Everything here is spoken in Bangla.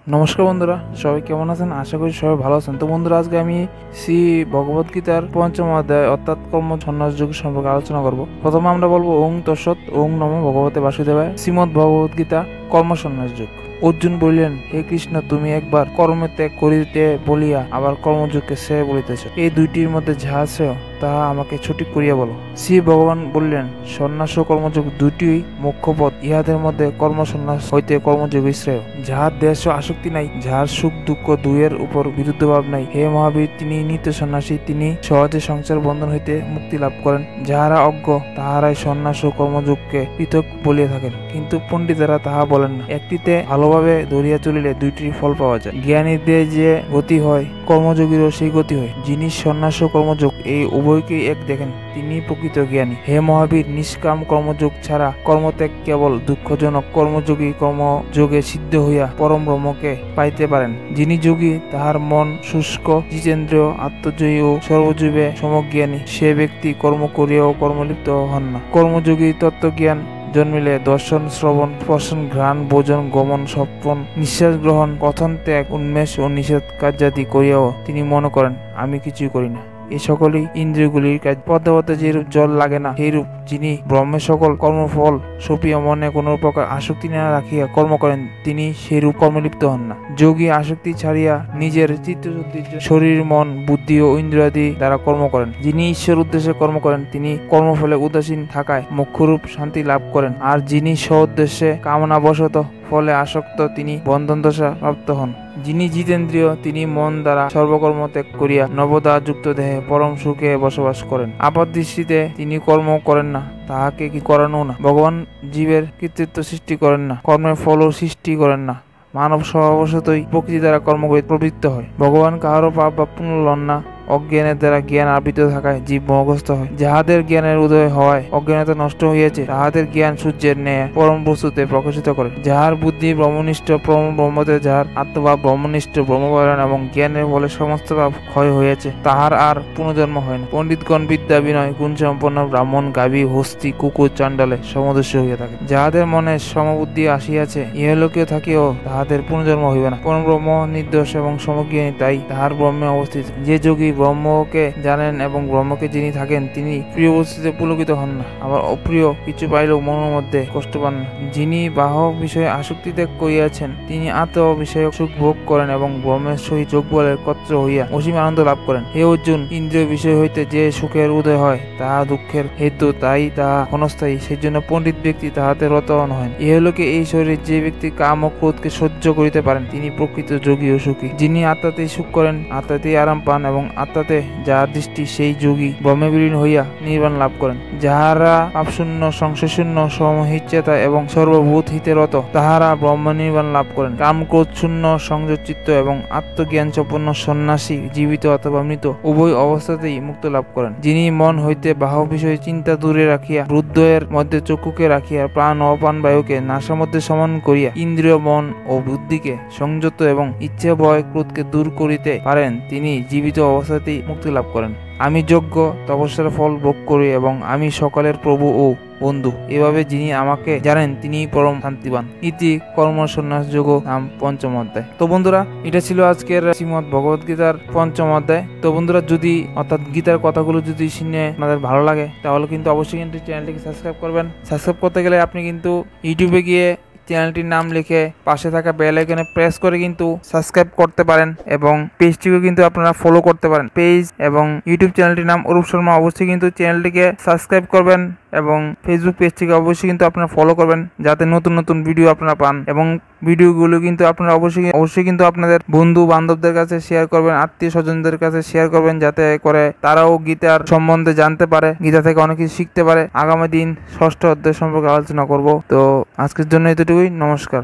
নমস্কার বন্ধুরা, সবাই কেমন আছেন? আশা করি সবাই ভালো আছেন। তো বন্ধুরা, আজকে আমি শ্রী ভগবদ গীতার পঞ্চম অধ্যায় অর্থাৎ কর্ম সন্ন্যাস যোগ সম্পর্কে আলোচনা করব। প্রথমে আমরা বলবো ওং তৎসৎ, ওং নমো ভগবতে বাসুদেবায়। শ্রীমদ্ ভগবদ গীতা কর্ম সন্ন্যাস যোগ। অর্জুন বলিলেন, হে কৃষ্ণ, তুমি একবার কর্ম ত্যাগ করিতে বলিয়া আবার কর্মযোগকে শ্রেয় বলিতেছ। এই দুইটির মধ্যে যাহা শ্রেয় তাহা আমাকে সঠিক করিয়া বলো। শ্রী ভগবান বললেন, সন্ন্যাস ও কর্মযোগ দুইটিই মুখ্য পথ। ইহাদের মধ্যে কর্ম সন্ন্যাস হইতে কর্মযোগই শ্রেয়। যাহার দেশ ও আসক্তি নাই, যাহার সুখ দুঃখ দুইয়ের উপর বিরুদ্ধ ভাব নাই, হে মহাবীর, তিনি নিত্য সন্ন্যাসী, তিনি সহজে সংসার বন্ধন হইতে মুক্তি লাভ করেন। যাহারা অজ্ঞ তাহারাই সন্ন্যাস ও কর্মযোগকে পৃথক বলিয়া থাকেন, কিন্তু পণ্ডিতেরা তাহা বলেন না। একটিতে ভালোভাবে ধরিয়া চলিলে দুইটির ফল পাওয়া যায়। জ্ঞানীদের যে গতি হয়, কর্মযোগীরও সেই গতি হয়। যিনি সন্ন্যাস ও কর্মযোগ এই উভয়কেই এক দেখেন, তিনি প্রকৃত জ্ঞানী। হে মহাবীর, নিষ্কাম কর্মযোগ ছাড়া কর্মত্যাগ কেবল দুঃখজনক। কর্মযোগী কর্মযোগে সিদ্ধ হইয়া পরম ব্রহ্মকে পাইতে পারেন। যিনি যোগী, তাহার মন শুষ্ক, জিতেন্দ্রিয়, আত্মজয়ী ও সর্বজীবে সমজ্ঞানী, সে ব্যক্তি কর্ম করিয়াও কর্মলিপ্ত হন না। কর্মযোগী তত্ত্বজ্ঞান জন্মিলে দর্শন, শ্রবণ, স্পর্শন, ঘ্রাণ, ভোজন, গমন, স্বপন, নিঃশ্বাস গ্রহণ, কথন, ত্যাগ, উন্মেষ ও নিষেধ কার্যাদি করিয়াও তিনি মনে করেন, আমি কিছুই করি না। এই সকলেই ইন্দ্রিয়গুলির কাজ। পদ্মে পদ্মে যেরূপ জল লাগে না, সেইরূপ যিনি ব্রহ্মের সকল কর্মফল সপিয়া মনে কোন প্রকার আসক্তি না রাখিয়া কর্ম করেন, তিনি সেইরূপ কর্মলিপ্ত হন না। যোগী আসক্তি ছাড়িয়া নিজের চিত্তশুদ্ধির জন্য শরীর, মন, বুদ্ধি ও ইন্দ্রিয়াদি দ্বারা কর্ম করেন। যিনি ঈশ্বর উদ্দেশ্যে কর্ম করেন, তিনি কর্মফলে উদাসীন থাকায় মোক্ষরূপ শান্তি লাভ করেন। আর যিনি স্ব উদ্দেশ্যে কামনাবশত ফলে আসক্ত, তিনি বন্ধন দশা প্রাপ্ত হন। যিনি জিতেন্দ্রিয়, তিনি মন দ্বারা সর্বকর্ম ত্যাগ করিয়া নবদা যুক্ত দেহে পরম সুখে বসবাস করেন। আপাত দৃষ্টিতে তিনি কর্ম করেন না, তাহাকে কি করানো না। ভগবান জীবের কর্তৃত্ব সৃষ্টি করেন না, কর্মের ফলও সৃষ্টি করেন না। মানব স্বভাবশতই প্রকৃতি দ্বারা কর্ম করিতে প্রবৃত্ত হয়। ভগবান কাহারও পাপ বা পুণ্য লন না। অজ্ঞানের দ্বারা জ্ঞান আবৃত থাকায় জীব মোহগ্রস্ত হয়। যাহাদের জ্ঞানের উদয় হওয়ায় অজ্ঞানতা নষ্ট হইয়াছে, তাহাদের জ্ঞান সূর্যের ন্যায় পরম বস্তুতে প্রকাশিত করে। যাহার বুদ্ধি ব্রহ্মনিষ্ঠ পরম ব্রহ্মতে, যাহার আত্মভাব ব্রহ্মনিষ্ঠ ব্রহ্মপরায়ণ এবং জ্ঞানের ফলে সমস্ত পাপ ক্ষয় হইয়াছে, তাহার আর পুনর্জন্ম হয় না। পণ্ডিতগণ বিদ্যা বিনয় গুণসম্পন্ন ব্রাহ্মণ, গাভী, হস্তি, কুকুর, চাণ্ডালে সমদস্য হইয়া থাকে। যাহাদের মনে সমবুদ্ধি আসিয়াছে, ইহলোকেও থাকিও তাহাদের পুনর্জন্ম হইবে না। পরম ব্রহ্ম নির্দোষ এবং সমজ্ঞানী, তাই তাহার ব্রহ্মে অবস্থিত। যে যোগী ব্রহ্মকে জানেন এবং ব্রহ্মকে যিনি থাকেন, তিনি প্রিয় বস্তুতে পুলকিত হন না, আবার অপ্রিয় কিছু পাইলেও মনের মধ্যে কষ্ট পান না। যিনি বাহ্য বিষয়ে আসক্তি ত্যাগ করিয়াছেন, তিনি আত্ম বিষয়ে সুখ ভোগ করেন এবং ব্রহ্মের সহিত যোগ বলের কর্ত্র হইয়া অসীম আনন্দ লাভ করেন। হে অর্জুন, ইন্দ্রিয় বিষয় হইতে যে সুখের উদয় হয়, তাহা দুঃখের হেতু, তাই তাহা ক্ষণস্থায়ী। সেই জন্য পণ্ডিত ব্যক্তি তাহাতে রত হয়। ইহলোকে এই শরীরে যে ব্যক্তি কাম ও ক্রোধকে সহ্য করিতে পারেন, তিনি প্রকৃত যোগী ও সুখী। যিনি আত্মাতেই সুখ করেন, আত্মাতেই আরাম পান এবং আত্মাতে যাহার দৃষ্টি, সেই যোগী ব্রহ্মে বিলীন হইয়া নির্বাণ লাভ করেন। যাহারা পাপশূন্য, সংশয়শূন্য, সমহিচ্ছেতা এবং সর্বভূত হিতে রত, তাহারা ব্রহ্ম নির্বাণ লাভ করেন। কাম ক্রোধ শূন্য, সংযতচিত্ত এবং আত্মজ্ঞান সম্পন্ন সন্ন্যাসী জীবিত অথবা মৃত উভয় অবস্থাতেই মুক্ত লাভ করেন। যিনি মন হইতে বাহ্য বিষয়ে চিন্তা দূরে রাখিয়া, হৃদয়ের মধ্যে চক্ষুকে রাখিয়া, প্রাণ ও অপান বায়ুকে নাসার মধ্যে সমান করিয়া, ইন্দ্রিয়, মন ও বুদ্ধিকে সংযত এবং ইচ্ছা ভয় ক্রোধকে দূর করিতে পারেন, তিনি জীবিত অবস্থাতেই মুক্তি লাভ করেন। আমি যজ্ঞ তপস্যার ফল ভোগ করি এবং আমি সকলের প্রভু ও বন্ধু। এভাবে যিনি আমাকে জানেন, তিনি পরম শান্তিবান। ইতি কর্ম সন্ন্যাস যোগ নাম পঞ্চম অধ্যায়। তো বন্ধুরা, এটা ছিল আজকের শ্রীমদ্ ভগবদ গীতার পঞ্চম অধ্যায়। তো বন্ধুরা, যদি অর্থাৎ গীতার কথাগুলো যদি শুনে আপনাদের ভালো লাগে, তাহলে কিন্তু অবশ্যই কিন্তু চ্যানেলটিকে সাবস্ক্রাইব করবেন। সাবস্ক্রাইব করতে গেলে আপনি কিন্তু ইউটিউবে গিয়ে চ্যানেলটির নাম লিখে পাশে থাকা বেল আইকনে প্রেস করে কিন্তু সাবস্ক্রাইব করতে পারেন এবং পেজটিকে কিন্তু আপনারা ফলো করতে পারেন। পেজ এবং ইউটিউব চ্যানেলটির নাম অরূপ শর্মা। অবশ্যই কিন্তু চ্যানেলটিকে সাবস্ক্রাইব করবেন এবং ফেসবুক পেজটিকে অবশ্যই কিন্তু আপনারা ফলো করবেন, যাতে নতুন নতুন ভিডিও আপনারা পান। এবং ভিডিওগুলো কিন্তু আপনারা অবশ্যই কিন্তু আপনাদের বন্ধু বান্ধবদের কাছে শেয়ার করবেন, আত্মীয় স্বজনদের কাছে শেয়ার করবেন, যাতে করে তারাও গীতার সম্বন্ধে জানতে পারে, গীতা থেকে অনেক কিছু শিখতে পারে। আগামী দিন ষষ্ঠ অধ্যায় সম্পর্কে আলোচনা করব। তো আজকের জন্য এতটুকুই। নমস্কার।